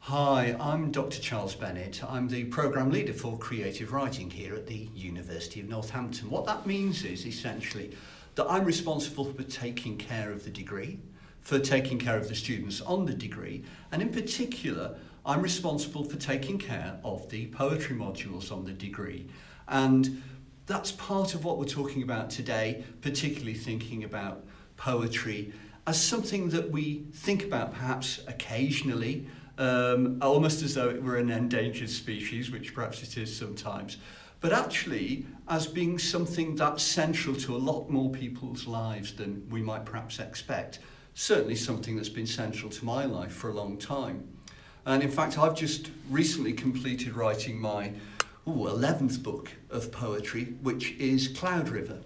Hi, I'm Dr. Charles Bennett. I'm the Programme Leader for Creative Writing here at the University of Northampton. What that means is essentially that I'm responsible for taking care of the degree, for taking care of the students on the degree, and in particular, I'm responsible for taking care of the poetry modules on the degree. And that's part of what we're talking about today, particularly thinking about poetry as something that we think about perhaps occasionally, almost as though it were an endangered species, which perhaps it is sometimes, but actually as being something that's central to a lot more people's lives than we might perhaps expect. Certainly something that's been central to my life for a long time. And in fact, I've just recently completed writing my 11th book of poetry, which is Cloud River.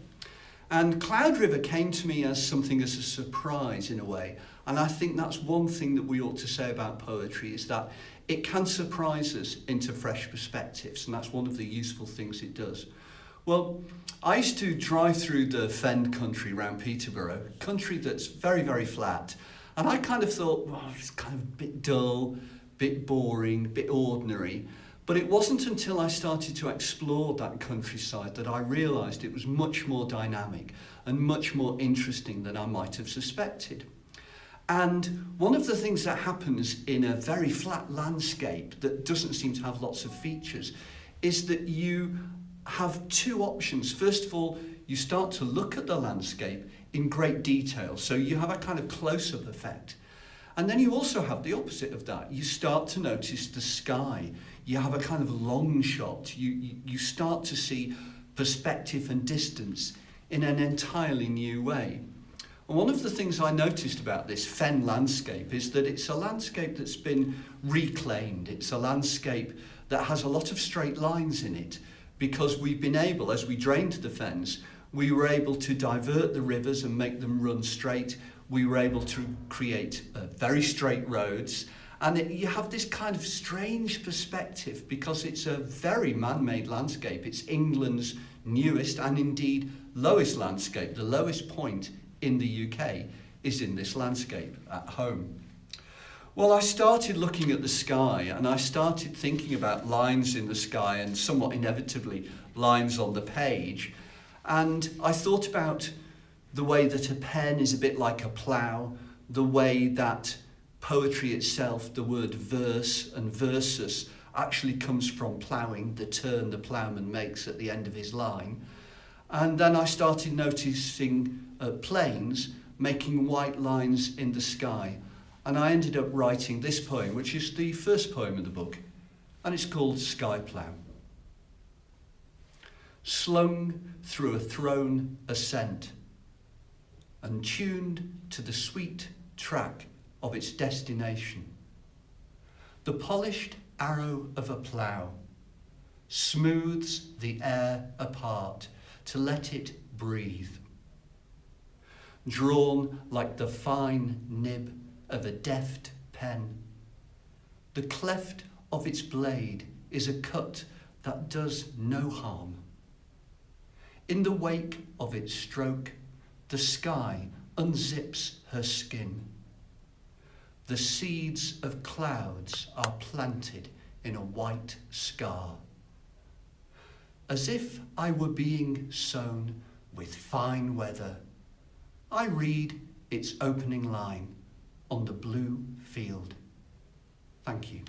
And Cloud River came to me as something as a surprise in a way. And I think that's one thing that we ought to say about poetry, is that it can surprise us into fresh perspectives. And that's one of the useful things it does. Well, I used to drive through the fen country around Peterborough, country that's very, very flat. And I kind of thought, well, it's kind of a bit dull, bit boring, bit ordinary. But it wasn't until I started to explore that countryside that I realised it was much more dynamic and much more interesting than I might have suspected. And one of the things that happens in a very flat landscape that doesn't seem to have lots of features is that you have two options. First of all, you start to look at the landscape in great detail, so you have a kind of close-up effect. And then you also have the opposite of that. You start to notice the sky. You have a kind of long shot. You start to see perspective and distance in an entirely new way. And one of the things I noticed about this fen landscape is that it's a landscape that's been reclaimed. It's a landscape that has a lot of straight lines in it, because we've been able, as we drained the fens, we were able to divert the rivers and make them run straight. We were able to create very straight roads. And you have this kind of strange perspective because it's a very man-made landscape. It's England's newest and indeed lowest landscape. The lowest point in the UK is in this landscape at home. Well, I started looking at the sky and I started thinking about lines in the sky and somewhat inevitably lines on the page. And I thought about the way that a pen is a bit like a plough, the way that poetry itself, the word verse and versus, actually comes from ploughing, the turn the ploughman makes at the end of his line. And then I started noticing planes making white lines in the sky. And I ended up writing this poem, which is the first poem of the book, and it's called Sky Plough. Slung through a throne ascent, and tuned to the sweet track of its destination. The polished arrow of a plough smooths the air apart to let it breathe. Drawn like the fine nib of a deft pen, the cleft of its blade is a cut that does no harm. In the wake of its stroke, the sky unzips her skin. The seeds of clouds are planted in a white scar. As if I were being sown with fine weather, I read its opening line on the blue field. Thank you.